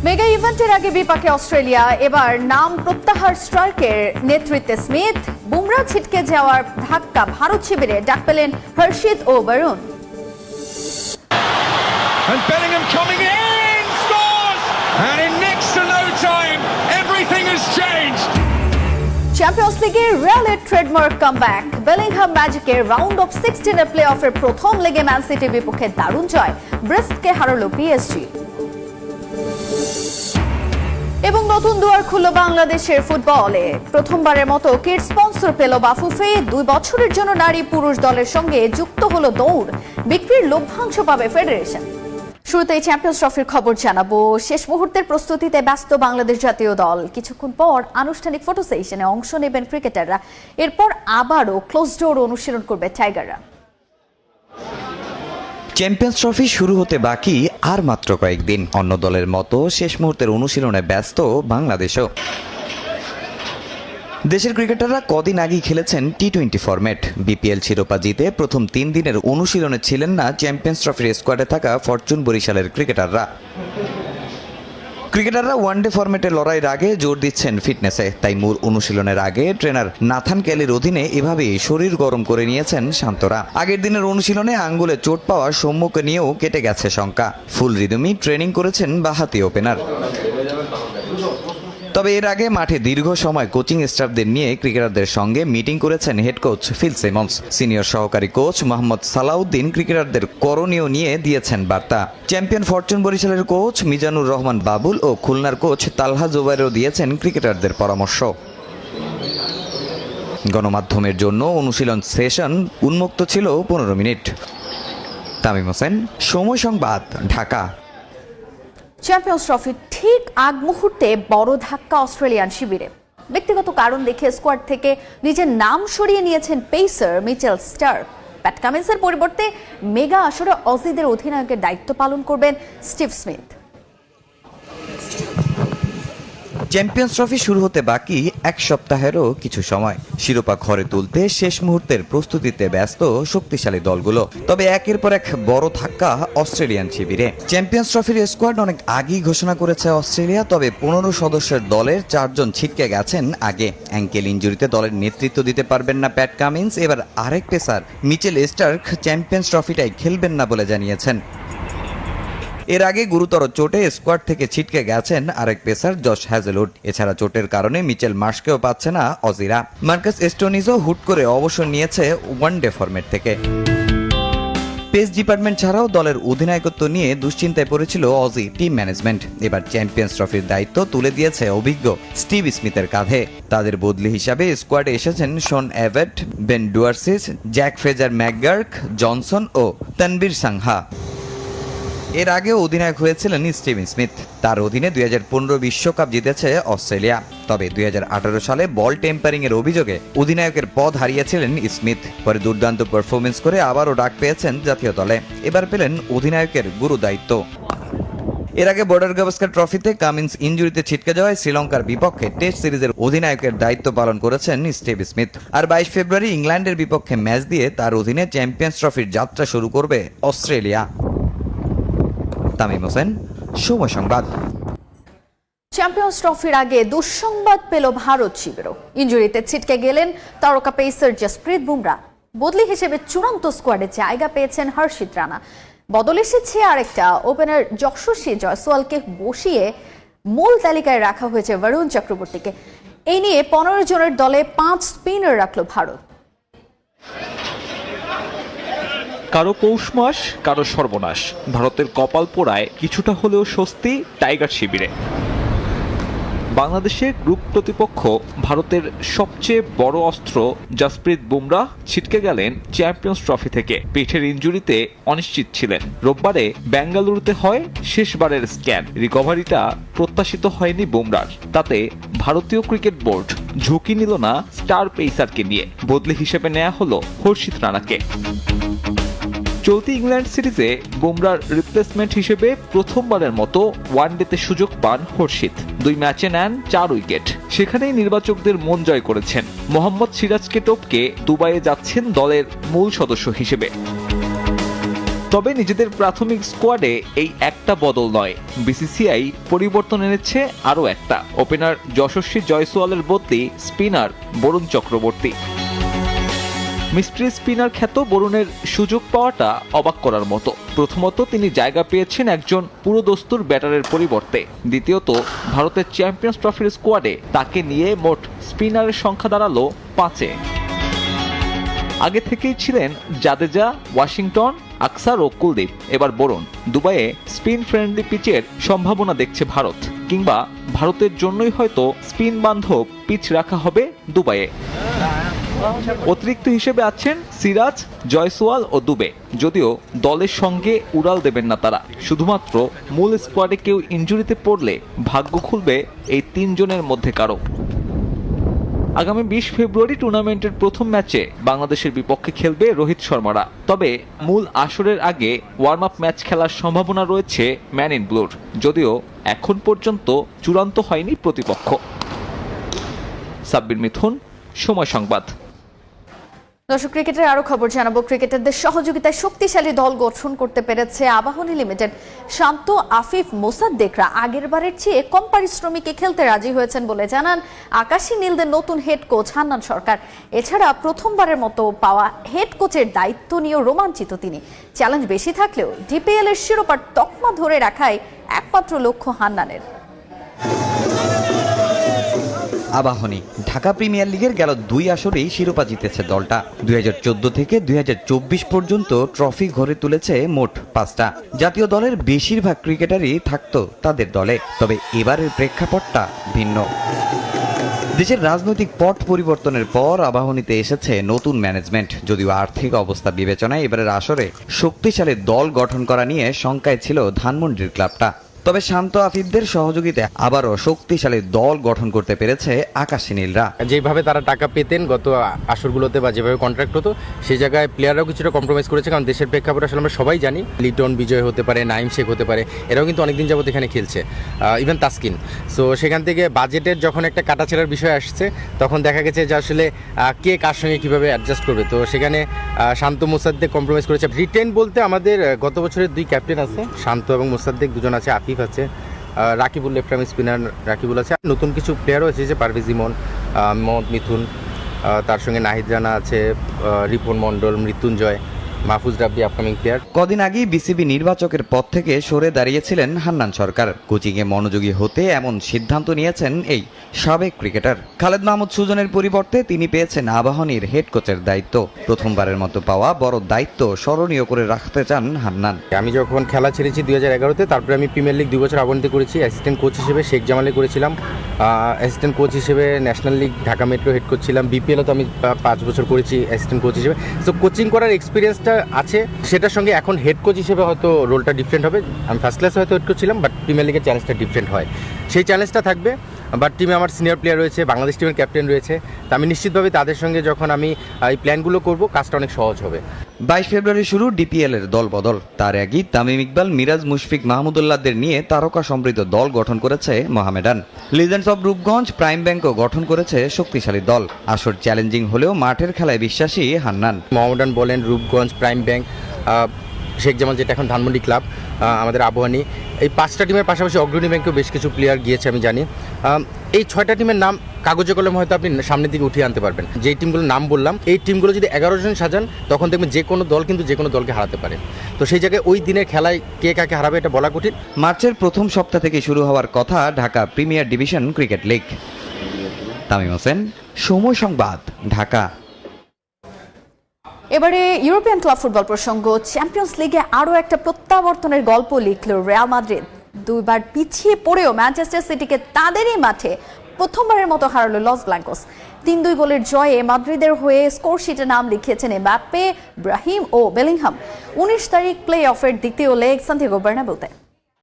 Mega ইভেন্টের আগে বিপাকে অস্ট্রেলিয়া, এবার নাম প্রত্যাহার স্ট্রাইকের নেতৃত্বে স্মিথ। বুমরা ছিটকে যাওয়ার ধাক্কা ভারত শিবিরে ডাক পেলেন হর্ষিত ও Varun. And Bellingham coming in, scores! And in next to no time, everything has changed. Champions লিগের রিয়ালের ট্রেডমার্ক কামব্যাক। বেলিংহাম ম্যাজিকের রাউন্ড অফ 16 প্লে অফের প্রথম লেগে ম্যান সিটির বিপক্ষে দারুণ জয়, ব্রেস্টকে হারালো পিএসজি। এবং নতুন দুয়ার খুলল বাংলাদেশের ফুটবলে। প্রথমবারের মতো কিট স্পন্সর পেল বাফুফে। 2 বছরের জন্য নারী পুরুষ দলের সঙ্গে যুক্ত হলো দৌড়। বিক্রির লভ্যাংশ পাবে ফেডারেশন। শুরুতেই চ্যাম্পিয়ন্স ট্রফির খবর জানাবো। শেষ মুহূর্তের প্রস্তুতিতে ব্যস্ত বাংলাদেশ জাতীয় দল। কিছুক্ষণ পর আনুষ্ঠানিক ফটো সেশনে অংশ নেবেন ক্রিকেটাররা। এরপর আবারও ক্লোজ ডোর অনুশীলন করবে টাইগাররা। চ্যাম্পিয়ন্স ট্রফি শুরু হতে বাকি আর মাত্র কয়েকদিন। অন্য দলের মতো শেষ মুহূর্তের অনুশীলনে ব্যস্ত বাংলাদেশও। দেশের ক্রিকেটাররা কদিন আগেই খেলেছেন টি-20 ফরম্যাট। বিপিএল শিরোপা জিতে প্রথম 3 দিনের অনুশীলনে ছিলেন না চ্যাম্পিয়ন্স ট্রফির স্কোয়াডে থাকা ফরচুন বরিশালের ক্রিকেটাররা। ওয়ানডে ফরম্যাটে লড়াইয়ের আগে জোর দিচ্ছেন ফিটনেসে। তাই মূল অনুশীলনের আগে ট্রেনার নাথান কেলির অধীনে এভাবেই শরীর গরম করে নিয়েছেন শান্তরা। আগের দিনের অনুশীলনে আঙ্গুলে চোট পাওয়া সৌম্যকে নিয়েও কেটে গেছে শঙ্কা। ফুল রিদমই ট্রেনিং করেছেন বাঁহাতি ওপেনার। তবে এর আগে মাঠে দীর্ঘ সময় কোচিং স্টাফদের নিয়ে ক্রিকেটারদের সঙ্গে মিটিং করেছেন head coach Phil Simmons. Senior সহকারী কোচ মোহাম্মদ সালাউদ্দিন ক্রিকেটারদের করণীয় নিয়ে দিয়েছেন বার্তা। চ্যাম্পিয়ন ফরচুন বরিশালের কোচ মিজানুর রহমান বাবুল ও খুলনার কোচ তালহা জুবাইরও দিয়েছেন ক্রিকেটারদের পরামর্শ। গণমাধ্যমের জন্য অনুশীলন সেশন উন্মুক্ত ছিল 15 মিনিট। তামিম হোসেন, সময় সংবাদ, ঢাকা। চ্যাম্পিয়ন্স ট্রফির ঠিক আগ মুহূর্তে বড় ধাক্কা অস্ট্রেলিয়ান শিবিরে। ব্যক্তিগত কারণ দেখে স্কোয়াড থেকে নিজের নাম সরিয়ে নিয়েছেন পেসার মিচেল স্টার্ক। প্যাট কামিন্সের পরিবর্তে মেগা আসরে অজিদের অধিনায়কের দায়িত্ব পালন করবেন স্টিভ স্মিথ। চ্যাম্পিয়ন্স ট্রফি শুরু হতে বাকি 1 সপ্তাহেরও কিছু সময়। শিরোপা ঘরে তুলতে শেষ মুহূর্তের প্রস্তুতিতে ব্যস্ত শক্তিশালী দলগুলো। তবে একের পর এক বড় ধাক্কা অস্ট্রেলিয়ান শিবিরে। চ্যাম্পিয়ন্স ট্রফির স্কোয়াড অনেক আগেই ঘোষণা করেছে অস্ট্রেলিয়া। তবে 15 সদস্যের দলের 4 জন ছিটকে গেছেন আগে। অ্যাঙ্কেল ইনজুরিতে দলের নেতৃত্ব দিতে পারবেন না প্যাট কামিন্স। এবার আরেক পেসার মিচেল স্টার্ক চ্যাম্পিয়ন্স ট্রফিটাই খেলবেন না বলে জানিয়েছেন। এর আগে গুরুতর চোটে স্কোয়াড থেকে ছিটকে গেছেন আরেক পেসার জশ হ্যাজেলউড। এছাড়া চোটের কারণে মিচেল মার্শকেও পাচ্ছে না অজিরা। মার্কাস স্টোনিজও হুট করে অবসর নিয়েছে ওয়ানডে ফরম্যাট থেকে। পেস ডিপার্টমেন্ট ছাড়াও দলের অধিনায়কত্ব নিয়ে দুশ্চিন্তায় পড়েছিল অজি টিম ম্যানেজমেন্ট। এবার চ্যাম্পিয়ন্স ট্রফির দায়িত্ব তুলে দিয়েছে অভিজ্ঞ স্টিভ স্মিথের কাঁধে। তাদের বদলি হিসাবে স্কোয়াডে এসেছেন Sean Abbott, Ben Dwarshuis, Jake Fraser McGurk, Johnson ও তানবীর সাংহা। এর আগে অধিনায়ক হয়েছিলেন স্টিভ স্মিথ। তার অধীনে 2015 বিশ্বকাপ জিতেছে অস্ট্রেলিয়া। তবে 2018 সালে বল টেম্পারিং এর অভিযোগে অধিনায়কের পদ হারিয়েছিলেন স্মিথ। পরে দুর্দান্ত পারফরমেন্স করে আবারও ডাক পেয়েছেন জাতীয় দলে। এবার পেলেন অধিনায়কের গুরু দায়িত্ব। এর আগে বর্ডার গাভাস্কার ট্রফিতে কামিন্স ইনজুরিতে ছিটকে যাওয়ায় শ্রীলঙ্কার বিপক্ষে টেস্ট সিরিজের অধিনায়কের দায়িত্ব পালন করেছেন স্টিভ স্মিথ। আর 22 ফেব্রুয়ারি ইংল্যান্ডের বিপক্ষে ম্যাচ দিয়ে তার অধীনে চ্যাম্পিয়ন্স ট্রফির যাত্রা শুরু করবে অস্ট্রেলিয়া। তামিম হোসেন, সময় সংবাদ। চ্যাম্পিয়ন্স ট্রফির আগে দুঃসংবাদ পেল ভারত শিবিরও। ইনজুরিতে ছিটকে গেলেন তারকা পেসার জসপ্রীত বুমরা। বদলি হিসেবে চূড়ান্ত স্কোয়াডে জায়গা পেয়েছেন হর্ষিত রানা। বদল এসেছে আরেকটা, ওপেনার যশস্বী জয়সওয়ালকে বসিয়ে মূল তালিকায় রাখা হয়েছে বরুণ চক্রবর্তীকে। এই নিয়ে 15 জনের দলে 5 স্পিনার রাখল ভারত। কারো পৌষ মাস, কারো সর্বনাশ। ভারতের কপাল পোড়ায় কিছুটা হলেও স্বস্তি টাইগার শিবিরে। বাংলাদেশের গ্রুপ প্রতিপক্ষ ভারতের সবচেয়ে বড় অস্ত্র জসপ্রীত বুমরা ছিটকে গেলেন চ্যাম্পিয়ন্স ট্রফি থেকে। পিঠের ইনজুরিতে অনিশ্চিত ছিলেন। রোববারে বেঙ্গালুরুতে হয় শেষবারের স্ক্যান। রিকভারিটা প্রত্যাশিত হয়নি বুমরার। তাতে ভারতীয় ক্রিকেট বোর্ড ঝুঁকি নিল না স্টার পেসারকে নিয়ে। বদলি হিসেবে নেওয়া হলো হর্ষিত রানাকে। চলতি ইংল্যান্ড সিরিজে বুমরার রিপ্লেসমেন্ট হিসেবে প্রথমবারের মতো ওয়ানডেতে সুযোগ পান হর্ষিত। 2 ম্যাচে নেন 4 উইকেট। সেখানেই নির্বাচকদের মন জয় করেছেন। মোহাম্মদ সিরাজকে টপকে দুবাইয়ে যাচ্ছেন দলের মূল সদস্য হিসেবে। তবে নিজেদের প্রাথমিক স্কোয়াডে এই একটা বদল নয়, বিসিসিআই পরিবর্তন এনেছে আরও একটা। ওপেনার যশস্বী জয়সওয়ালের বদলি spinner Varun Chakravarthy. Mystery spinner খ্যাত বরুণের সুযোগ পাওয়াটা অবাক করার মতো। প্রথমত, তিনি জায়গা পেয়েছেন একজন পুরোদস্তুর ব্যাটারের পরিবর্তে। দ্বিতীয়ত, ভারতের চ্যাম্পিয়ন্স ট্রফির স্কোয়াডে তাকে নিয়ে মোট স্পিনারের সংখ্যা দাঁড়ালো 5-এ। আগে থেকেই ছিলেন জাদেজা, ওয়াশিংটন, আকসার ও কুলদীপ। এবার বরুণ। দুবাইয়ে স্পিন ফ্রেন্ডলি পিচের সম্ভাবনা দেখছে ভারত, কিংবা ভারতের জন্যই হয়তো স্পিন বান্ধব পিচ রাখা হবে দুবাইয়ে। অতিরিক্ত হিসেবে আছেন সিরাজ, জয়সওয়াল ও দুবে। যদিও দলের সঙ্গে উড়াল দেবেন না তারা, শুধুমাত্র মূল স্কোয়াডে কেউ ইনজুরিতে পড়লে ভাগ্য খুলবে এই 3 জনের মধ্যে কারো। আগামী 20 ফেব্রুয়ারি টুর্নামেন্টের প্রথম ম্যাচে বাংলাদেশের বিপক্ষে খেলবে রোহিত শর্মারা। তবে মূল আসরের আগে ওয়ার্ম আপ ম্যাচ খেলার সম্ভাবনা রয়েছে ম্যান ইন ব্লুর, যদিও এখন পর্যন্ত চূড়ান্ত হয়নি প্রতিপক্ষ। সাব্বির মিথুন, সময় সংবাদ। দর্শক, ক্রিকেটের আরো খবর জানাবো। ক্রিকেটারদের সহযোগিতায় শক্তিশালী দল গঠন করতে পেরেছে আবাহনী লিমিটেড। শান্ত, আফিফ, মোসাদ্দেকরা আগের বারের চেয়ে কম পারিশ্রমিকে খেলতে রাজি হয়েছেন বলে জানান আকাশী নীলদের নতুন হেড কোচ হান্নান সরকার। এছাড়া প্রথমবারের মতো পাওয়া হেড কোচের দায়িত্ব নিয়েও রোমাঞ্চিত তিনি। চ্যালেঞ্জ বেশি থাকলেও ডিপিএল এর শিরোপার তকমা ধরে রাখাই একমাত্র লক্ষ্য হান্নানের। আবাহনী ঢাকা প্রিমিয়ার লিগের গেল 2 আসরেই শিরোপা জিতেছে দলটা। 2014 থেকে 2024 পর্যন্ত ট্রফি ঘরে তুলেছে মোট 5টা। জাতীয় দলের বেশিরভাগ ক্রিকেটারই থাকতো তাদের দলে, তবে এবারের প্রেক্ষাপটটা ভিন্ন। দেশের রাজনৈতিক পট পরিবর্তনের পর আবাহনীতে এসেছে নতুন ম্যানেজমেন্ট। যদিও আর্থিক অবস্থা বিবেচনায় এবারের আসরে শক্তিশালী দল গঠন করা নিয়ে শঙ্কায় ছিল ধানমন্ডির ক্লাবটা। তবে শান্ত, আফিফদের সহযোগিতায় আবারও শক্তিশালী দল গঠন করতে পেরেছে আকাশী নীলরা। যেভাবে তারা টাকা পেতেন গত আসরগুলোতে বা যেভাবে কন্ট্রাক্ট হতো, সেই জায়গায় প্লেয়াররাও কিছুটা কম্প্রোমাইজ করেছে। কারণ দেশের প্রেক্ষাপট আসলে আমরা সবাই জানি, লিটন বিজয় হতে পারে, নাইম শেখ হতে পারে, এরাও কিন্তু অনেকদিন যাবত এখানে খেলছে, ইভেন তাসকিন। সো সেখান থেকে বাজেটের যখন একটা কাটাছেড়ার বিষয় আসছে, তখন দেখা গেছে যে আসলে কে কার সঙ্গে কীভাবে অ্যাডজাস্ট করবে। তো সেখানে শান্ত, মোসাদ্দেক কম্প্রোমাইজ করেছে। রিটেন বলতে আমাদের গত বছরের 2 ক্যাপ্টেন আছে, শান্ত এবং মোসাদ্দেক, 2জন আছে, আফিফ আছে, Rakibul left arm spinner Rakibul আছে। নতুন কিছু প্লেয়ারও আছে, যে পারভেজ ইমন, মোহাম্মদ মিথুন, তার সঙ্গে নাহিদ রানা আছে, রিপন মণ্ডল, মৃত্যুঞ্জয়, মাহফুজ রাব্বি আপকামিং প্লেয়ার। কদিন আগেই বিসিবি নির্বাচকের পদ থেকে সরে দাঁড়িয়েছিলেন হান্নান সরকার। কোচিংয়ে মনোযোগী হতে এমন সিদ্ধান্ত নিয়েছেন এই সাবেক ক্রিকেটার। খালেদ মাহমুদ সুজনের পরিবর্তে তিনি পেয়েছেন আবাহনীর হেড কোচের দায়িত্ব। প্রথমবারের মতো পাওয়া বড় দায়িত্ব স্মরণীয় করে রাখতে চান হান্নান। আমি যখন খেলা ছেড়েছি 2011-তে, তারপরে আমি প্রিমিয়ার লিগ 2 বছর আবাহনীতে করেছি। অ্যাসিস্ট্যান্ট কোচ হিসেবে শেখ জামালে করেছিলাম, অ্যাসিস্ট্যান্ট কোচ হিসেবে national league Dhaka metro head coach ছিলাম। বিপিএলও তো আমি 5 বছর করেছি অ্যাসিস্ট্যান্ট কোচ হিসেবে। সো কোচিং করার এক্সপিরিয়েন্সটা আছে, সেটার সঙ্গে এখন হেড কোচ হিসেবে হয়তো রোলটা ডিফারেন্ট হবে। আমি ফার্স্ট ক্লাসে হয়তো হেড কোচ ছিলাম, বাট প্রিমিয়ার লিগের চ্যালেঞ্জটা ডিফারেন্ট হয়, সেই চ্যালেঞ্জটা থাকবে। বাট টিমে আমার সিনিয়র প্লেয়ার রয়েছে, বাংলাদেশ টিমের ক্যাপ্টেন রয়েছে, তা আমি নিশ্চিতভাবে তাদের সঙ্গে যখন আমি এই প্ল্যানগুলো করব, কাজটা অনেক সহজ হবে। 22 ফেব্রুয়ারি শুরু ডিপিএল এর দল বদল। তার আগেই তামিম ইকবাল, মিরাজ, মুশফিক, মাহমুদুল্লাহদের নিয়ে তারকা সমৃদ্ধ দল গঠন করেছে Mohammedan. Legends of Rupganj, Prime ব্যাংকও গঠন করেছে শক্তিশালী দল। আসর চ্যালেঞ্জিং হলেও মাঠের খেলায় বিশ্বাসী হান্নান। মোহামেডান বলেন, রূপগঞ্জ, প্রাইম ব্যাংক, শেখ জামাল যেটা এখন ধানমন্ডি ক্লাব, আমাদের আবাহনী, এই 5টা টিমের পাশাপাশি অগ্রণী ব্যাংকেও বেশ কিছু প্লেয়ার গিয়েছে আমি জানি। এই 6টা টিমের নাম কাগজে কলমে হয়তো আপনি সামনের দিকে উঠিয়ে আনতে পারবেন। যেই টিমগুলোর নাম বললাম, এই টিমগুলো যদি 11 জন সাজান, তখন দেখবেন যে কোনো দল কিন্তু যে কোনো দলকে হারাতে পারে। তো সেই জায়গায় ওই দিনের খেলায় কে কাকে হারাবে এটা বলা কঠিন। মার্চের প্রথম সপ্তাহ থেকে শুরু হওয়ার কথা Dhaka premier division cricket league. Tamim Hossain, সময় সংবাদ, ঢাকা। এবারে ইউরোপিয়ান ক্লাব ফুটবল প্রসঙ্গ। চ্যাম্পিয়ন্স লিগে আরও একটা প্রত্যাবর্তনের গল্প লিখল রিয়াল মাদ্রিদ। 2 বার পিছিয়ে পড়েও ম্যানচেস্টার সিটিকে তাদেরই মাঠে প্রথমবারের মতো হারালো লস ব্ল্যাঙ্কোস। 3-2 গোলের জয়ে মাদ্রিদের হয়ে স্কোর শিটে নাম লিখিয়েছেন এমবাপ্পে, ব্রাহিম ও বেলিংহাম। 19 তারিখ প্লে অফের দ্বিতীয় লেগ সান্তিয়াগো বার্নাবেউতে।